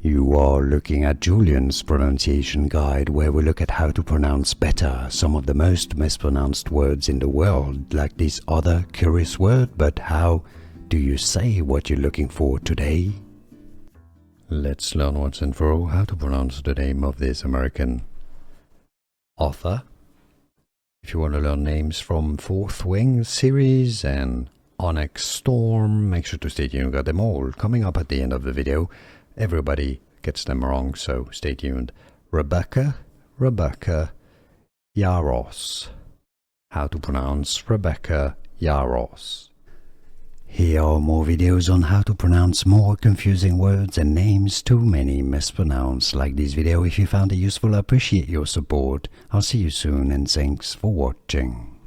You are looking at Julian's pronunciation guide, where we look at how to pronounce better some of the most mispronounced words in the world, like this other curious word. But how do you say what you're looking for today? Let's learn once and for all how to pronounce the name of this American author. If you want to learn names from Fourth Wing series and Onyx Storm, make sure to stay tuned. Got them all coming up at the end of the video. Everybody gets them wrong, so stay tuned. Rebecca Yarros. How to pronounce Rebecca Yarros. Here are more videos on how to pronounce more confusing words and names too many mispronounced. Like this video if you found it useful. I appreciate your support. I'll see you soon and thanks for watching.